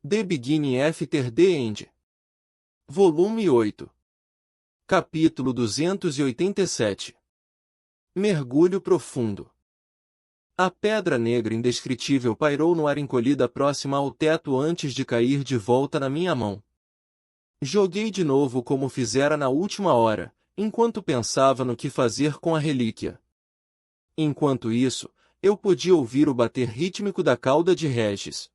The Beginning After the End. Volume 8. Capítulo 287. Mergulho profundo. A pedra negra indescritível pairou no ar encolhida próxima ao teto antes de cair de volta na minha mão. Joguei de novo como fizera na última hora, enquanto pensava no que fazer com a relíquia. Enquanto isso, eu podia ouvir o bater rítmico da cauda de Regis.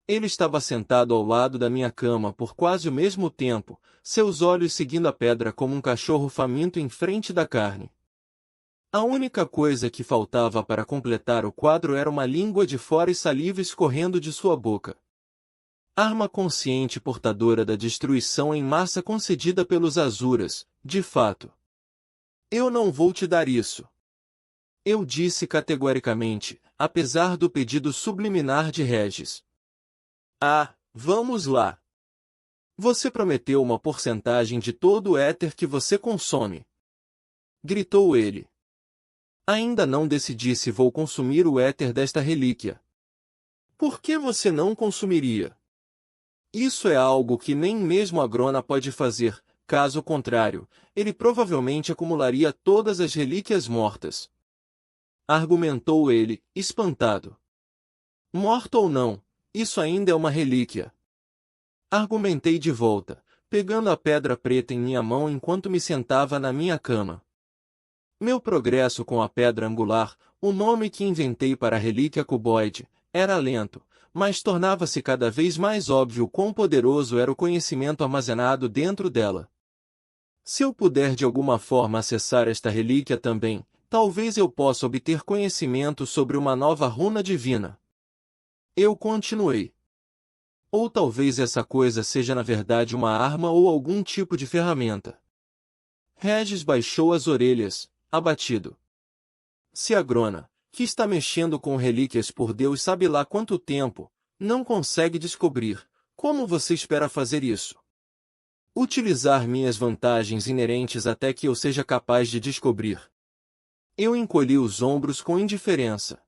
Ele estava sentado ao lado da minha cama por quase o mesmo tempo, seus olhos seguindo a pedra como um cachorro faminto em frente da carne. A única coisa que faltava para completar o quadro era uma língua de fora e saliva escorrendo de sua boca. Arma consciente portadora da destruição em massa concedida pelos Azuras, de fato. Eu não vou te dar isso. Eu disse categoricamente, apesar do pedido subliminar de Regis. Ah, vamos lá. Você prometeu uma porcentagem de todo o éter que você consome. Gritou ele. Ainda não decidi se vou consumir o éter desta relíquia. Por que você não consumiria? Isso é algo que nem mesmo a Grona pode fazer, caso contrário, ele provavelmente acumularia todas as relíquias mortas. Argumentou ele, espantado. Morto ou não, isso ainda é uma relíquia. Argumentei de volta, pegando a pedra preta em minha mão enquanto me sentava na minha cama. Meu progresso com a pedra angular, o nome que inventei para a relíquia cuboide, era lento, mas tornava-se cada vez mais óbvio quão poderoso era o conhecimento armazenado dentro dela. Se eu puder de alguma forma acessar esta relíquia também, talvez eu possa obter conhecimento sobre uma nova runa divina. Eu continuei. Ou talvez essa coisa seja na verdade uma arma ou algum tipo de ferramenta. Regis baixou as orelhas, abatido. Se a Grona, que está mexendo com relíquias por Deus sabe lá quanto tempo, não consegue descobrir, como você espera fazer isso? Utilizar minhas vantagens inerentes até que eu seja capaz de descobrir. Eu encolhi os ombros com indiferença.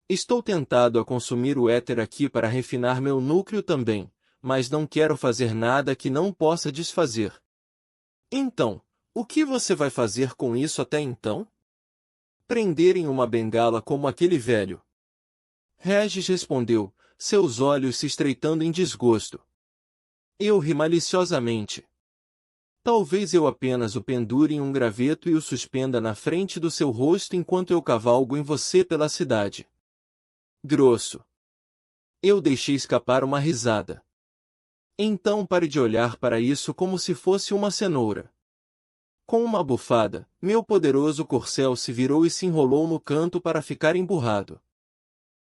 Estou tentado a consumir o éter aqui para refinar meu núcleo também, mas não quero fazer nada que não possa desfazer. Então, o que você vai fazer com isso até então? Prender em uma bengala como aquele velho. Regis respondeu, seus olhos se estreitando em desgosto. Eu ri maliciosamente. Talvez eu apenas o pendure em um graveto e o suspenda na frente do seu rosto enquanto eu cavalgo em você pela cidade. Grosso. Eu deixei escapar uma risada. Então pare de olhar para isso como se fosse uma cenoura. Com uma bufada, meu poderoso corcel se virou e se enrolou no canto para ficar emburrado.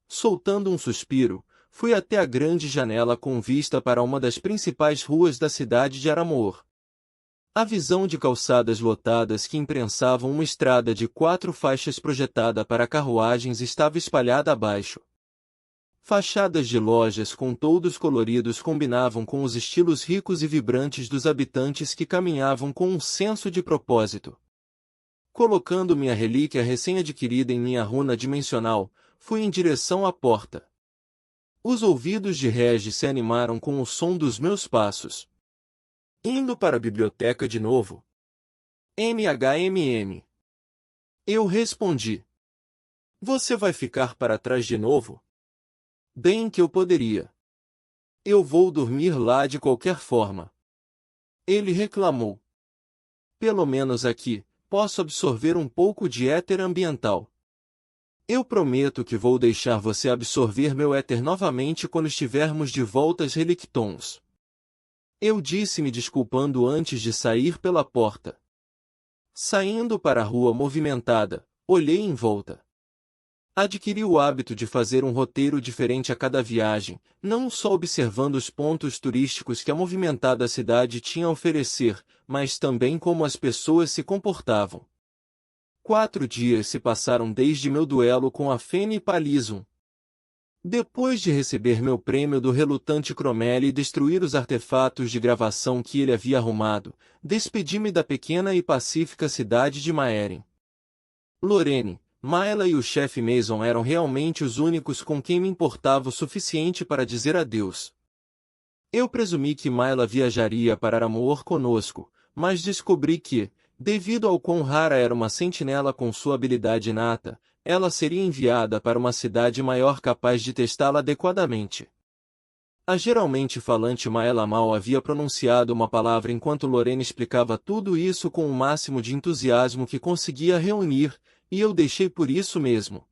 Soltando um suspiro, fui até a grande janela com vista para uma das principais ruas da cidade de Aramoor. A visão de calçadas lotadas que imprensavam uma estrada de 4 faixas projetada para carruagens estava espalhada abaixo. Fachadas de lojas com toldos coloridos combinavam com os estilos ricos e vibrantes dos habitantes que caminhavam com um senso de propósito. Colocando minha relíquia recém-adquirida em minha runa dimensional, fui em direção à porta. Os ouvidos de Regis se animaram com o som dos meus passos. Indo para a biblioteca de novo? MHMM. Eu respondi. Você vai ficar para trás de novo? Bem que eu poderia. Eu vou dormir lá de qualquer forma. Ele reclamou. Pelo menos aqui, posso absorver um pouco de éter ambiental. Eu prometo que vou deixar você absorver meu éter novamente quando estivermos de volta às Relictons. Eu disse me desculpando antes de sair pela porta. Saindo para a rua movimentada, olhei em volta. Adquiri o hábito de fazer um roteiro diferente a cada viagem, não só observando os pontos turísticos que a movimentada cidade tinha a oferecer, mas também como as pessoas se comportavam. 4 dias se passaram desde meu duelo com a Fene Palizum. Depois de receber meu prêmio do relutante Crommelь e destruir os artefatos de gravação que ele havia arrumado, despedi-me da pequena e pacífica cidade de Maeren. Lorene, Maela e o chefe Mason eram realmente os únicos com quem me importava o suficiente para dizer adeus. Eu presumi que Mayla viajaria para Aramoor conosco, mas descobri que, devido ao quão rara era uma sentinela com sua habilidade inata, ela seria enviada para uma cidade maior capaz de testá-la adequadamente. A geralmente falante Mayla mal havia pronunciado uma palavra enquanto Lorena explicava tudo isso com o máximo de entusiasmo que conseguia reunir, e eu deixei por isso mesmo.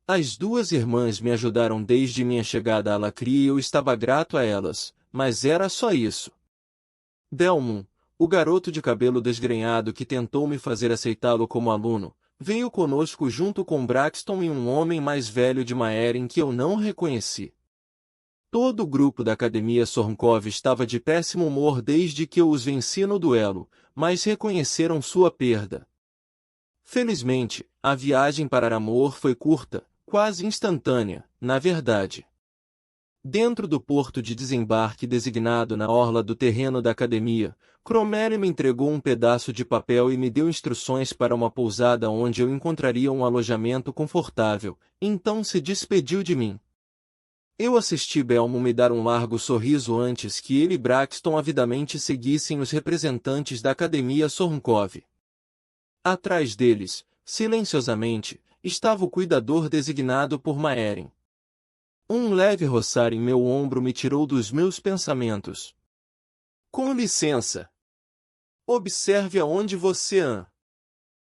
As duas irmãs me ajudaram desde minha chegada à Lacria e eu estava grato a elas, mas era só isso. Delmon, o garoto de cabelo desgrenhado que tentou me fazer aceitá-lo como aluno, veio conosco junto com Braxton e um homem mais velho de Maeren que eu não reconheci. Todo o grupo da Academia Sornkov estava de péssimo humor desde que eu os venci no duelo, mas reconheceram sua perda. Felizmente, a viagem para Aramoor foi curta, quase instantânea, na verdade. Dentro do porto de desembarque designado na orla do terreno da academia, Cromwell me entregou um pedaço de papel e me deu instruções para uma pousada onde eu encontraria um alojamento confortável, então se despediu de mim. Eu assisti Belmo me dar um largo sorriso antes que ele e Braxton avidamente seguissem os representantes da Academia Sornkov. Atrás deles, silenciosamente, estava o cuidador designado por Maeren. Um leve roçar em meu ombro me tirou dos meus pensamentos. Com licença. Observe aonde você anda.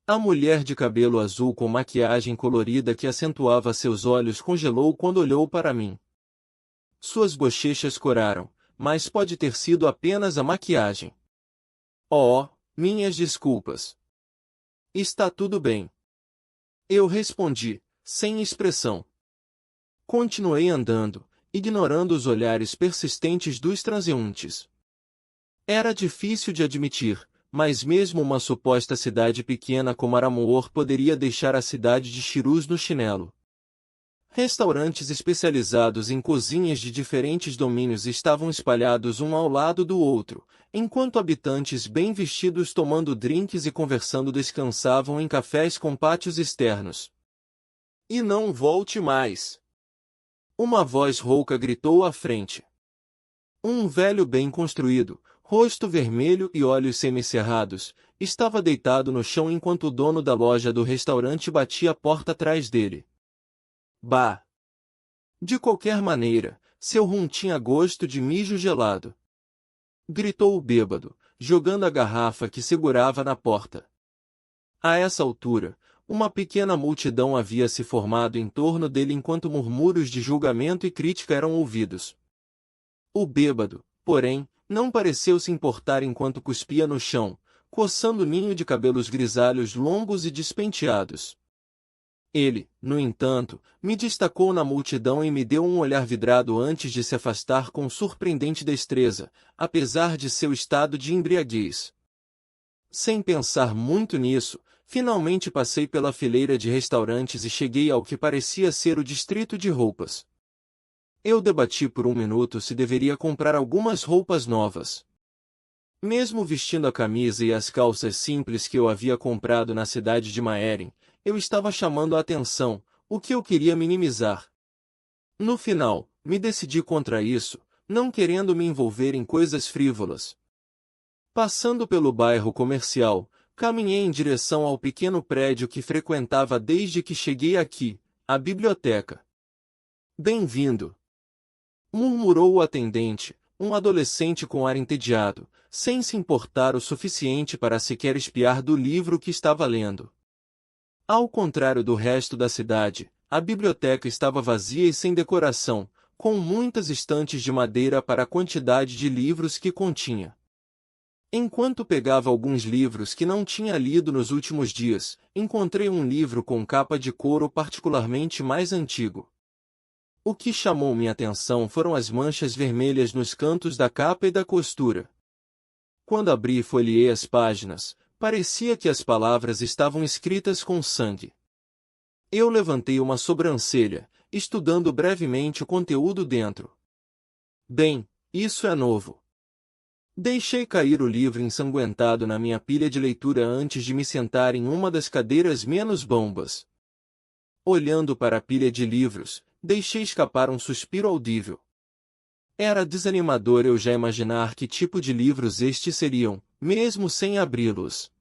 A mulher de cabelo azul com maquiagem colorida que acentuava seus olhos congelou quando olhou para mim. Suas bochechas coraram, mas pode ter sido apenas a maquiagem. Oh, minhas desculpas. Está tudo bem. Eu respondi, sem expressão. Continuei andando, ignorando os olhares persistentes dos transeuntes. Era difícil de admitir, mas mesmo uma suposta cidade pequena como Aramoor poderia deixar a cidade de Chirus no chinelo. Restaurantes especializados em cozinhas de diferentes domínios estavam espalhados um ao lado do outro, enquanto habitantes bem vestidos tomando drinks e conversando descansavam em cafés com pátios externos. E não volte mais! Uma voz rouca gritou à frente. Um velho bem construído, rosto vermelho e olhos semicerrados, estava deitado no chão enquanto o dono da loja do restaurante batia a porta atrás dele. Bah! De qualquer maneira, seu rum tinha gosto de mijo gelado. Gritou o bêbado, jogando a garrafa que segurava na porta. A essa altura, uma pequena multidão havia se formado em torno dele enquanto murmúrios de julgamento e crítica eram ouvidos. O bêbado, porém, não pareceu se importar enquanto cuspia no chão, coçando o ninho de cabelos grisalhos longos e despenteados. Ele, no entanto, me destacou na multidão e me deu um olhar vidrado antes de se afastar com surpreendente destreza, apesar de seu estado de embriaguez. Sem pensar muito nisso, finalmente passei pela fileira de restaurantes e cheguei ao que parecia ser o distrito de roupas. Eu debati por um minuto se deveria comprar algumas roupas novas. Mesmo vestindo a camisa e as calças simples que eu havia comprado na cidade de Maeren, eu estava chamando a atenção, o que eu queria minimizar. No final, me decidi contra isso, não querendo me envolver em coisas frívolas. Passando pelo bairro comercial, caminhei em direção ao pequeno prédio que frequentava desde que cheguei aqui, a biblioteca. Bem-vindo! Murmurou o atendente, um adolescente com ar entediado, sem se importar o suficiente para sequer espiar do livro que estava lendo. Ao contrário do resto da cidade, a biblioteca estava vazia e sem decoração, com muitas estantes de madeira para a quantidade de livros que continha. Enquanto pegava alguns livros que não tinha lido nos últimos dias, encontrei um livro com capa de couro particularmente mais antigo. O que chamou minha atenção foram as manchas vermelhas nos cantos da capa e da costura. Quando abri e folheei as páginas, parecia que as palavras estavam escritas com sangue. Eu levantei uma sobrancelha, estudando brevemente o conteúdo dentro. Bem, isso é novo. Deixei cair o livro ensanguentado na minha pilha de leitura antes de me sentar em uma das cadeiras menos bombas. Olhando para a pilha de livros, deixei escapar um suspiro audível. Era desanimador eu já imaginar que tipo de livros estes seriam, mesmo sem abri-los.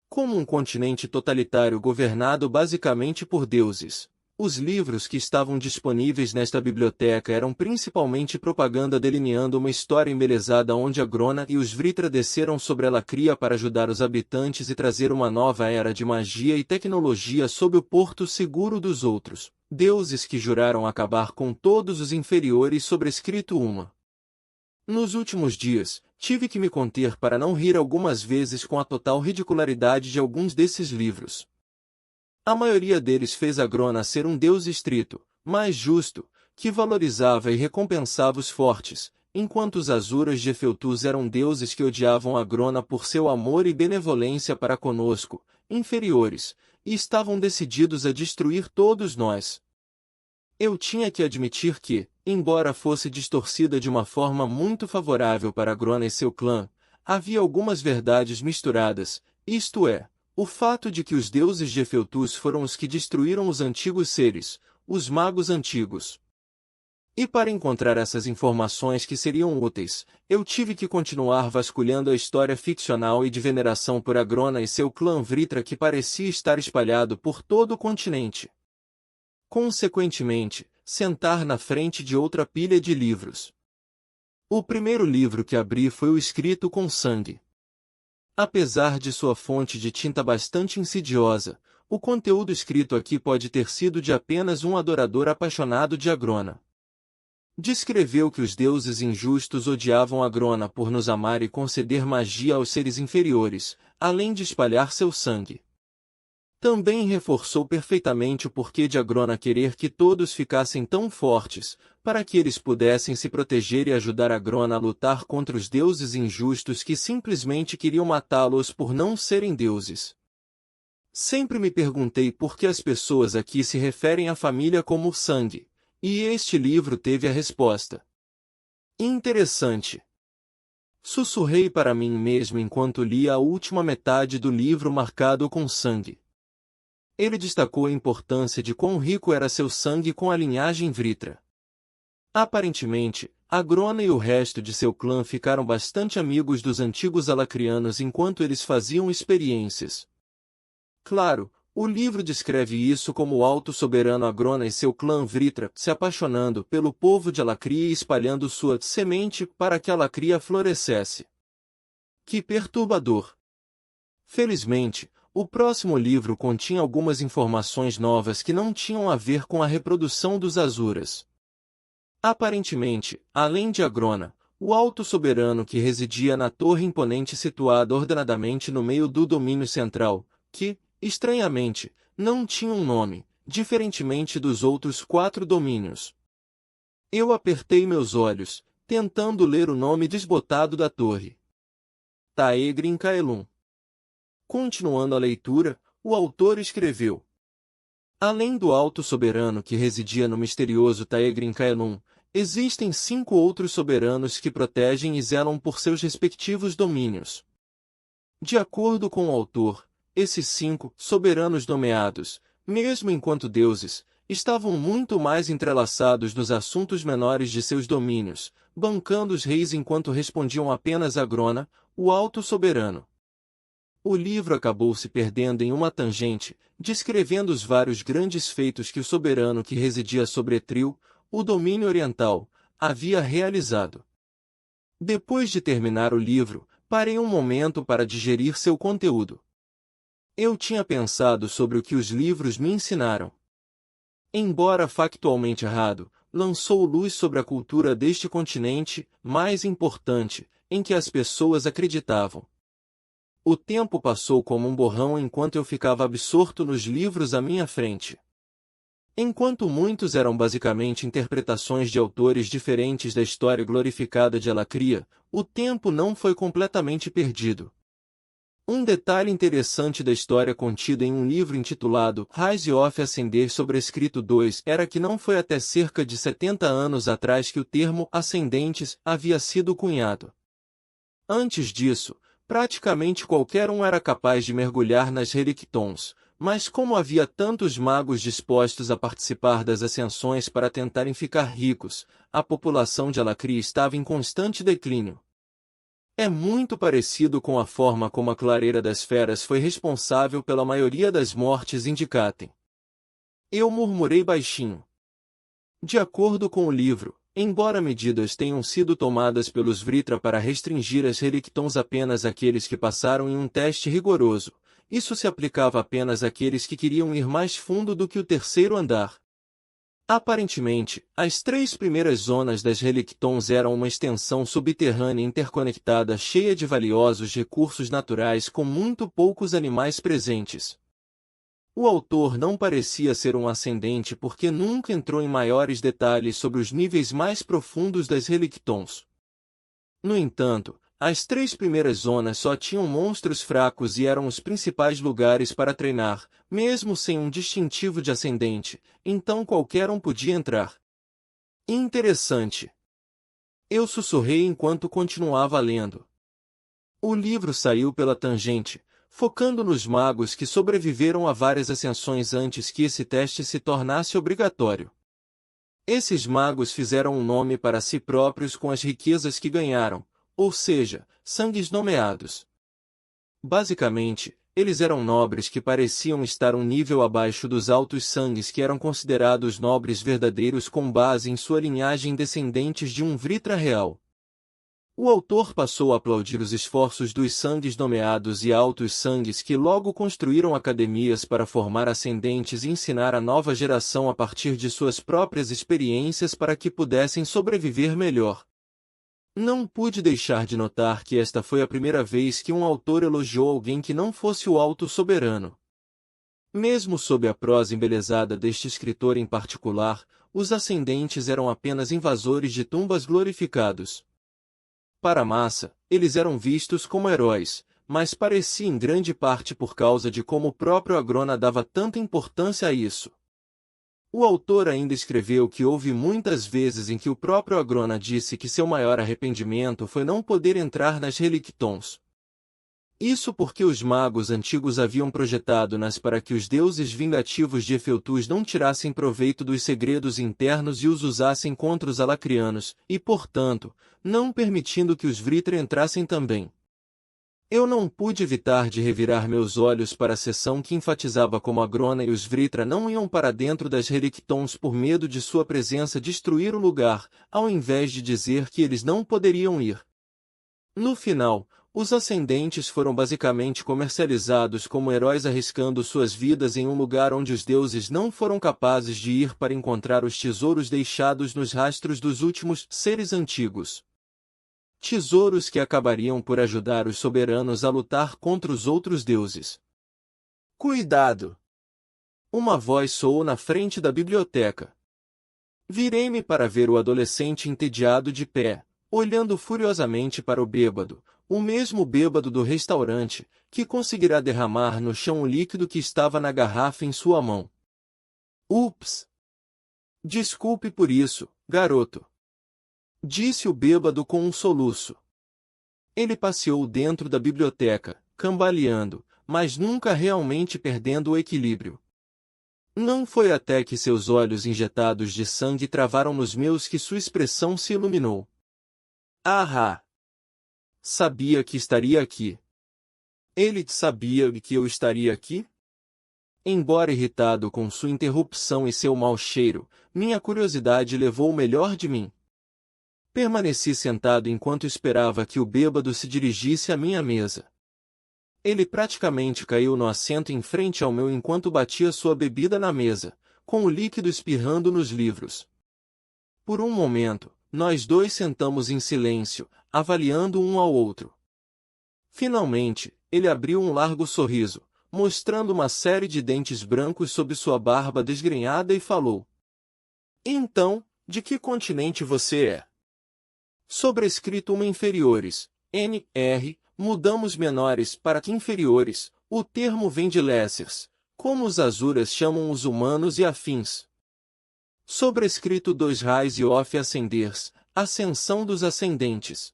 Como um continente totalitário governado basicamente por deuses, os livros que estavam disponíveis nesta biblioteca eram principalmente propaganda delineando uma história embelezada onde Agrona e os Vritra desceram sobre a Lacria para ajudar os habitantes e trazer uma nova era de magia e tecnologia sob o porto seguro dos outros, deuses que juraram acabar com todos os inferiores sobrescrito uma. Nos últimos dias, tive que me conter para não rir algumas vezes com a total ridicularidade de alguns desses livros. A maioria deles fez Agrona ser um deus estrito, mais justo, que valorizava e recompensava os fortes, enquanto os Asuras de Efeltus eram deuses que odiavam Agrona por seu amor e benevolência para conosco, inferiores, e estavam decididos a destruir todos nós. Eu tinha que admitir que, embora fosse distorcida de uma forma muito favorável para Agrona e seu clã, havia algumas verdades misturadas, isto é, o fato de que os deuses de Efeltus foram os que destruíram os antigos seres, os magos antigos. E para encontrar essas informações que seriam úteis, eu tive que continuar vasculhando a história ficcional e de veneração por Agrona e seu clã Vritra que parecia estar espalhado por todo o continente. Consequentemente, sentar na frente de outra pilha de livros. O primeiro livro que abri foi o Escrito com Sangue. Apesar de sua fonte de tinta bastante insidiosa, o conteúdo escrito aqui pode ter sido de apenas um adorador apaixonado de Agrona. Descreveu que os deuses injustos odiavam Agrona por nos amar e conceder magia aos seres inferiores, além de espalhar seu sangue. Também reforçou perfeitamente o porquê de Agrona querer que todos ficassem tão fortes, para que eles pudessem se proteger e ajudar Agrona a lutar contra os deuses injustos que simplesmente queriam matá-los por não serem deuses. Sempre me perguntei por que as pessoas aqui se referem à família como sangue, e este livro teve a resposta. Interessante. Sussurrei para mim mesmo enquanto lia a última metade do livro marcado com sangue. Ele destacou a importância de quão rico era seu sangue com a linhagem Vritra. Aparentemente, Agrona e o resto de seu clã ficaram bastante amigos dos antigos alacrianos enquanto eles faziam experiências. Claro, o livro descreve isso como o alto soberano Agrona e seu clã Vritra se apaixonando pelo povo de Alacria e espalhando sua semente para que Alacria florescesse. Que perturbador! Felizmente, o próximo livro continha algumas informações novas que não tinham a ver com a reprodução dos Asuras. Aparentemente, além de Agrona, o alto soberano que residia na torre imponente situada ordenadamente no meio do domínio central, que, estranhamente, não tinha um nome, diferentemente dos outros 4 domínios. Eu apertei meus olhos, tentando ler o nome desbotado da torre. Taegrin Kaelum. Continuando a leitura, o autor escreveu: além do alto soberano que residia no misterioso Taegrin Kaelum, existem 5 outros soberanos que protegem e zelam por seus respectivos domínios. De acordo com o autor, esses 5 soberanos nomeados, mesmo enquanto deuses, estavam muito mais entrelaçados nos assuntos menores de seus domínios, bancando os reis enquanto respondiam apenas a Agrona, o alto soberano. O livro acabou se perdendo em uma tangente, descrevendo os vários grandes feitos que o soberano que residia sobre Etril, o domínio oriental, havia realizado. Depois de terminar o livro, parei um momento para digerir seu conteúdo. Eu tinha pensado sobre o que os livros me ensinaram. Embora factualmente errado, lançou luz sobre a cultura deste continente, mais importante, em que as pessoas acreditavam. O tempo passou como um borrão enquanto eu ficava absorto nos livros à minha frente. Enquanto muitos eram basicamente interpretações de autores diferentes da história glorificada de Alacria, o tempo não foi completamente perdido. Um detalhe interessante da história contida em um livro intitulado Rise of Ascender sobrescrito 2 era que não foi até cerca de 70 anos atrás que o termo ascendentes havia sido cunhado. Antes disso, praticamente qualquer um era capaz de mergulhar nas Relictons, mas como havia tantos magos dispostos a participar das ascensões para tentarem ficar ricos, a população de Alacri estava em constante declínio. É muito parecido com a forma como a clareira das feras foi responsável pela maioria das mortes em Dicatem. Eu murmurei baixinho. De acordo com o livro, embora medidas tenham sido tomadas pelos Vritra para restringir as relictons apenas àqueles que passaram em um teste rigoroso, isso se aplicava apenas àqueles que queriam ir mais fundo do que o terceiro andar. Aparentemente, as 3 primeiras zonas das relictons eram uma extensão subterrânea interconectada cheia de valiosos recursos naturais com muito poucos animais presentes. O autor não parecia ser um ascendente porque nunca entrou em maiores detalhes sobre os níveis mais profundos das relictons. No entanto, as 3 primeiras zonas só tinham monstros fracos e eram os principais lugares para treinar, mesmo sem um distintivo de ascendente, então qualquer um podia entrar. Interessante. Eu sussurrei enquanto continuava lendo. O livro saiu pela tangente, focando nos magos que sobreviveram a várias ascensões antes que esse teste se tornasse obrigatório. Esses magos fizeram um nome para si próprios com as riquezas que ganharam, ou seja, sangues nomeados. Basicamente, eles eram nobres que pareciam estar um nível abaixo dos altos sangues que eram considerados nobres verdadeiros com base em sua linhagem descendentes de um Vritra real. O autor passou a aplaudir os esforços dos sangues nomeados e altos sangues que logo construíram academias para formar ascendentes e ensinar a nova geração a partir de suas próprias experiências para que pudessem sobreviver melhor. Não pude deixar de notar que esta foi a primeira vez que um autor elogiou alguém que não fosse o Alto Soberano. Mesmo sob a prosa embelezada deste escritor em particular, os ascendentes eram apenas invasores de tumbas glorificados. Para a massa, eles eram vistos como heróis, mas parecia em grande parte por causa de como o próprio Agrona dava tanta importância a isso. O autor ainda escreveu que houve muitas vezes em que o próprio Agrona disse que seu maior arrependimento foi não poder entrar nas relictons. Isso porque os magos antigos haviam projetado-nas para que os deuses vingativos de Efeltus não tirassem proveito dos segredos internos e os usassem contra os alacrianos, e portanto, não permitindo que os Vritra entrassem também. Eu não pude evitar de revirar meus olhos para a seção que enfatizava como Agrona e os Vritra não iam para dentro das relictons por medo de sua presença destruir o lugar, ao invés de dizer que eles não poderiam ir. No final, os ascendentes foram basicamente comercializados como heróis arriscando suas vidas em um lugar onde os deuses não foram capazes de ir para encontrar os tesouros deixados nos rastros dos últimos seres antigos. Tesouros que acabariam por ajudar os soberanos a lutar contra os outros deuses. Cuidado! Uma voz soou na frente da biblioteca. Virei-me para ver o adolescente entediado de pé, olhando furiosamente para o bêbado, o mesmo bêbado do restaurante, que conseguirá derramar no chão o líquido que estava na garrafa em sua mão. Ups! Desculpe por isso, garoto. Disse o bêbado com um soluço. Ele passeou dentro da biblioteca, cambaleando, mas nunca realmente perdendo o equilíbrio. Não foi até que seus olhos injetados de sangue travaram nos meus que sua expressão se iluminou. Ah! Sabia que estaria aqui. Ele sabia que eu estaria aqui? Embora irritado com sua interrupção e seu mau cheiro, minha curiosidade levou o melhor de mim. Permaneci sentado enquanto esperava que o bêbado se dirigisse à minha mesa. Ele praticamente caiu no assento em frente ao meu enquanto batia sua bebida na mesa, com o líquido espirrando nos livros. Por um momento, nós dois sentamos em silêncio, avaliando um ao outro. Finalmente, ele abriu um largo sorriso, mostrando uma série de dentes brancos sob sua barba desgrenhada e falou: Então, de que continente você é? Sobrescrito uma inferiores, NR, mudamos menores para que inferiores, o termo vem de lessers, como os azuras chamam os humanos e afins. Sobrescrito 2 rais e off ascenders, ascensão dos ascendentes.